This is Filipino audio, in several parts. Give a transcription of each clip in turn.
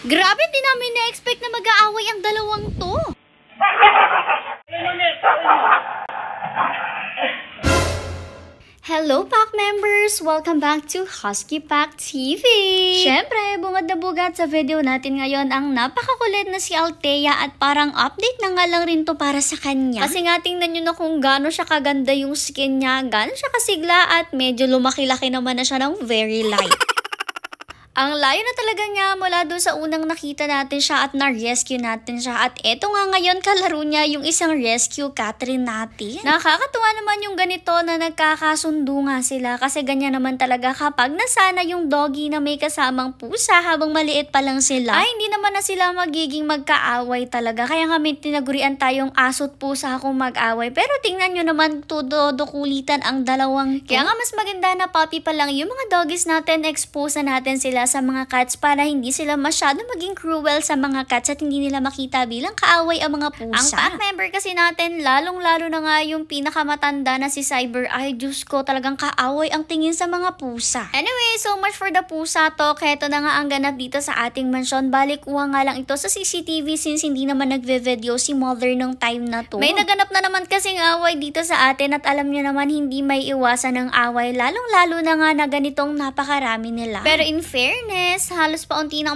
Grabe, di namin na-expect na mag-aaway ang dalawang to. Hello, Pack members! Welcome back to Husky Pack TV! Siyempre, bungad na bugad sa video natin ngayon ang napakakulit na si Althea at parang update na nga lang rin to para sa kanya. Kasi nga tingnan nyo na kung gaano siya kaganda yung skin niya, gaano siya kasigla at medyo lumaki-laki naman na siya ng very light. Ang layo na talaga niya mula doon sa unang nakita natin siya at na-rescue natin siya. At eto nga ngayon kalaro niya yung isang rescue Catherine natin. Nakakatuwa naman yung ganito na nagkakasundo nga sila kasi ganyan naman talaga kapag nasana yung doggy na may kasamang pusa habang maliit pa lang sila. Ay hindi naman na sila magiging magkaaway talaga. Kaya nga may tinagurian tayong aso't pusa kung mag-away. Pero tingnan nyo naman dukulitan ang dalawang to. Kaya nga mas maganda na puppy pa lang yung mga doggies natin, expose na natin sila sa mga cats para hindi sila masyado maging cruel sa mga cats at hindi nila makita bilang kaaway ang mga pusa. Ang pack member kasi natin, lalong-lalo na nga yung pinakamatanda na si Cyber. Ay, Diyos ko, talagang kaaway ang tingin sa mga pusa. Anyway, so much for the pusa talk. Heto na nga ang ganap dito sa ating mansyon. Balik kuha nga lang ito sa CCTV since hindi naman nagve-video si mother nung time na to. May naganap na naman kasing away dito sa atin at alam nyo naman hindi may iwasan ng away. Lalong-lalo na nga na ganitong napakarami nila. Pero in fairness, halos paunti na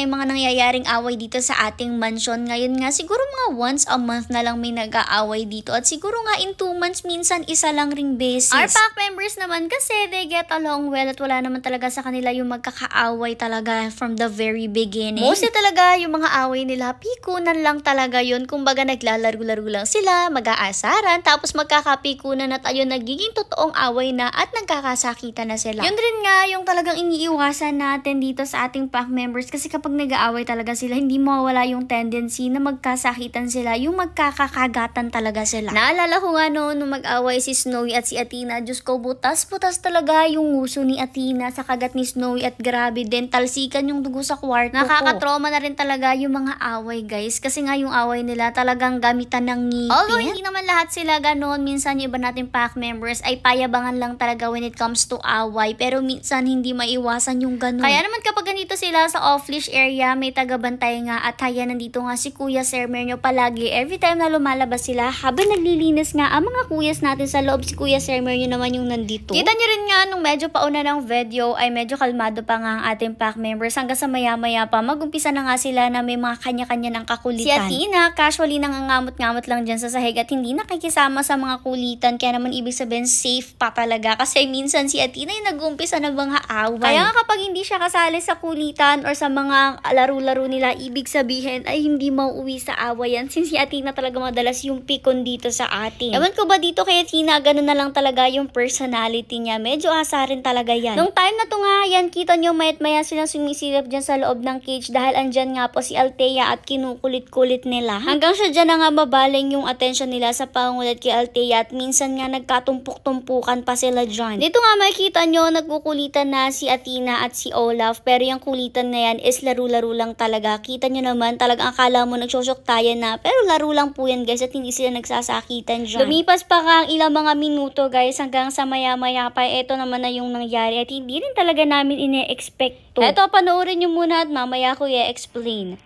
yung mga nangyayaring away dito sa ating mansyon. Ngayon nga, siguro mga once a month na lang may nag-aaway dito. At siguro nga in 2 months, minsan isa lang ring beses. Our pack members naman kasi they get along well at wala naman talaga sa kanila yung magkakaaway talaga from the very beginning. Mostly talaga yung mga away nila, pikunan lang talaga yun. Kumbaga naglalaro-laro lang sila, mag-aasaran, tapos magkakapikunan at ayun, nagiging totoong away na at nagkakasakitan na sila. Yun rin nga yung talagang iniiwasan natin dito sa ating pack members kasi kapag nag-aaway talaga sila, hindi mawala yung tendency na magkasakitan sila, yung magkakakagatan talaga sila. Naalala ko nga noon nung mag-away si Snowy at si Athena, Diyos ko, butas-butas talaga yung nguso ni Athena sa kagat ni Snowy at grabe din, talsikan yung dugo sa kwarto ko. Nakakatrauma na rin talaga yung mga away guys kasi nga yung away nila talagang gamitan ng ngipin. Although hindi naman lahat sila ganoon, minsan yung iba nating pack members ay payabangan lang talaga when it comes to away pero minsan hindi maiwasan yung ganoon. Kaya naman kapag ganito sila sa off-leash area, may tagabantay nga at haya nandito nga si Kuya Sermenyo palagi. Every time na lumalabas sila, habang naglilinis nga ang mga kuyas natin sa loob, si Kuya Sermenyo naman yung nandito. Kita nyo rin nga nung medyo pauna ng video ay medyo kalmado pa nga ang ating pack members hanggang sa maya-maya pa magumpisa na nga sila na may mga kanya-kanya ng kakulitan. Si Athena, casually nangangamot-ngamot lang dyan sa sahig at hindi nakikisama sa mga kulitan kaya naman ibig sabihin safe pa talaga kasi minsan si Athena yung nag-umpisa na mga away. Kaya nga kapag hindi siya kasali sa kulitan or sa mga laro-laro nila, ibig sabihin ay hindi mauuwi sa awayan since si Athena talaga madalas yung pikon dito sa atin. Ewan ko ba dito kay Athena, ganun na lang talaga yung personality niya. Medyo asarin talaga yan. Nung time na to nga, yan, kita nyo mayat-maya silang sumisilip dyan sa loob ng cage dahil andyan nga po si Althea at kinukulit-kulit nila. Hanggang siya dyan na nga mabaling yung attention nila sa pangulit kay Althea at minsan nga nagkatumpuk-tumpukan pa sila dyan. Dito nga makikita nyo, nagkukulitan na si Athena at si Olaf pero yung kulitan na yan is laro-laro lang talaga. Kita nyo naman, talagang akala mo nagsosyoktayan na pero laro lang po yan guys at hindi sila nagsasakitan dyan. Lumipas pa nga ang ilang mga minuto guys hanggang sa maya-maya pa eto naman na yung nangyari at hindi rin talaga namin ine-expect to. Eto, panoorin nyo muna at mamaya ko i-explain.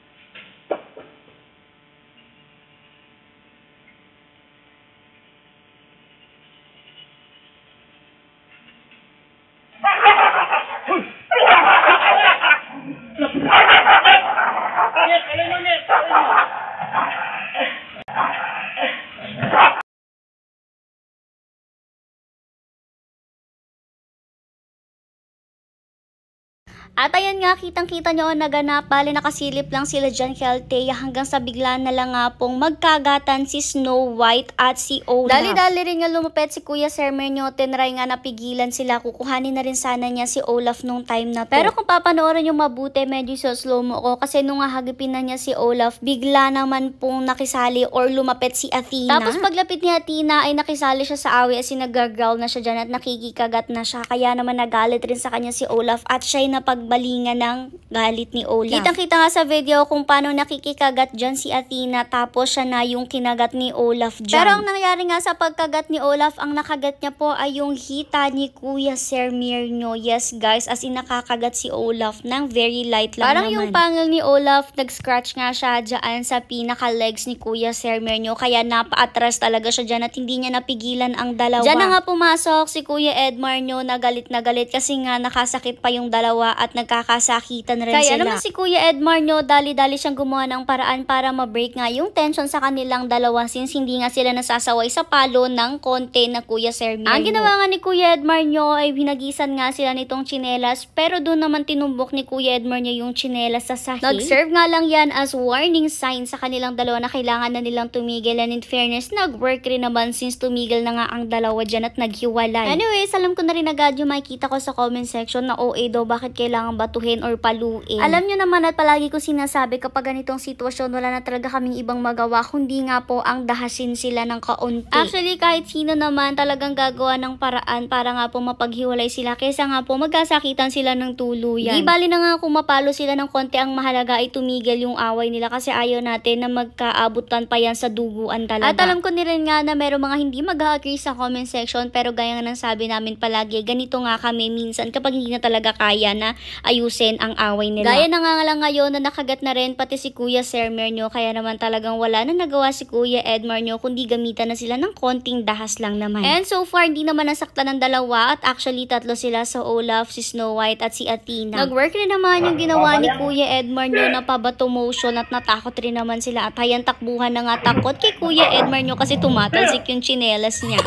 At ayan nga, kitang-kita nyo naganap, bali nakasilip lang sila dyan kay Althea hanggang sa bigla na lang nga pong magkagatan si Snow White at si Olaf. Dali-dali rin nga lumapit si Kuya Sermenyo, tinry nga napigilan sila, kukuhanin na rin sana niya si Olaf nung time na to. Pero kung papanoorin yung mabuti, medyo so slow mo ko kasi nung hagipin na niya si Olaf, bigla naman pong nakisali or lumapit si Athena. Tapos paglapit ni Athena ay nakisali siya sa away as nag-growl na siya dyan at nakikikagat na siya. Kaya naman nagalit rin sa kanya si Olaf at siya'y napag pagbalingan ng galit ni Olaf. Kitang-kita nga sa video kung paano nakikikagat dyan si Athena tapos siya na yung kinagat ni Olaf dyan. Pero ang nangyari nga sa pagkagat ni Olaf, ang nakagat niya po ay yung hita ni Kuya Sir Myrno. Yes guys, as in nakakagat si Olaf ng very light lang parang naman. Yung pangil ni Olaf, nag-scratch nga siya dyan sa pinaka-legs ni Kuya Sir Myrno. Kaya napa-atras talaga siya dyan at hindi niya napigilan ang dalawa. Dyan na nga pumasok si Kuya Edmar nyo na galit kasi nga nakasakit pa yung dalawa at nagkakasakitan rin kaya sila. Kaya naman si Kuya Edmar nyo, dali-dali siyang gumawa ng paraan para ma-break nga yung tension sa kanilang dalawa since hindi nga sila nasasaway sa palo ng konti na Kuya Sir Myrno. Ang ginawa nga ni Kuya Edmar nyo ay hinagisan nga sila nitong tsinelas pero doon naman tinumbok ni Kuya Edmar nyo yung tsinelas sa sahig. Nag-serve nga lang yan as warning sign sa kanilang dalawa na kailangan na nilang tumigil, and in fairness, nag-work rin naman since tumigil na nga ang dalawa dyan at naghiwalay. Anyways, alam ko na rin agad yung makikita ko sa comment section na OA daw bakit kailangan batuhin or paluin. Alam nyo naman at palagi ko sinasabi kapag ganitong sitwasyon wala na talaga kaming ibang magawa kundi nga po ang dahasin sila ng kaunti. Actually, kahit sino naman talagang gagawa ng paraan para nga po mapaghiwalay sila kaysa nga po magkasakitan sila ng tuluyan. Di bali na nga kung mapalo sila ng konti, ang mahalaga ay tumigil yung away nila kasi ayaw natin na magkaabutan pa yan sa duguan talaga. At alam ko rin nga na meron mga hindi mag-agree sa comment section pero gaya nga ng sabi namin palagi, ganito nga kami minsan kapag hindi na talaga kaya na ayusin ang away nila. Gaya na nga lang ngayon na nakagat na rin pati si Kuya Sir Myrno kaya naman talagang wala na nagawa si Kuya Edmar nyo kundi gamitan na sila ng konting dahas lang naman. And so far, hindi naman nasaktan ng dalawa at actually tatlo sila sa Olaf, si Snow White at si Athena. Nag-work rin naman yung ginawa ni Kuya Edmar nyo na pabato motion at natakot rin naman sila at hayan takbuhan na nga takot kay Kuya Edmar nyo kasi tumatalsik yung tsinelas niya.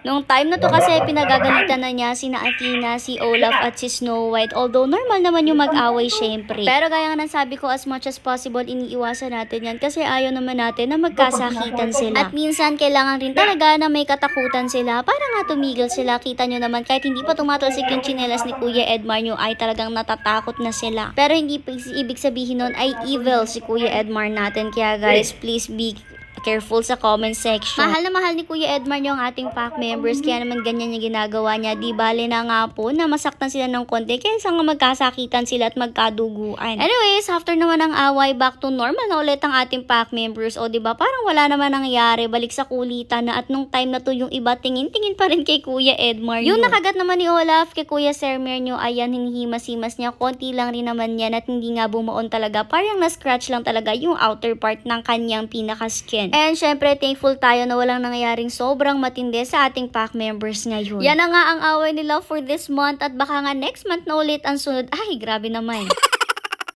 Nung time na to kasi pinagagalitan na niya sina Athena, si Olaf at si Snow White. Although normal naman yung mag-away syempre. Pero gaya nga sabi ko, as much as possible iniiwasan natin yan kasi ayaw naman natin na magkasakitan sila. At minsan kailangan rin talaga na may katakutan sila para nga tumigil sila. Kita nyo naman kahit hindi pa tumatalsik yung tsinelas ni Kuya Edmar nyo ay talagang natatakot na sila. Pero hindi ibig sabihin nun ay evil si Kuya Edmar natin. Kaya guys, please be careful sa comment section. Mahal na mahal ni Kuya Edmar yung ating pack members kaya naman ganyan yung ginagawa niya. Di bale na nga po na masaktan sila ng konti kaysa nga magkasakitan sila at magkaduguan. Anyways, after naman ng away, back to normal na ulit ang ating pack members. O diba parang wala naman nangyari, balik sa kulitan na at nung time na to yung iba tingin-tingin pa rin kay Kuya Edmar. Yung nakagat naman ni Olaf kay Kuya Sir Myrno, ayan hinihimas-himas niya. Konti lang rin naman yan at hindi nga bumuon talaga. Parang na-scratch lang talaga yung outer part ng kanyang pinaka-skin. And syempre, thankful tayo na walang nangyayaring sobrang matindi sa ating pack members ngayon. Yan na nga ang away nila for this month at baka nga next month na ulit ang sunod. Ay, grabe naman.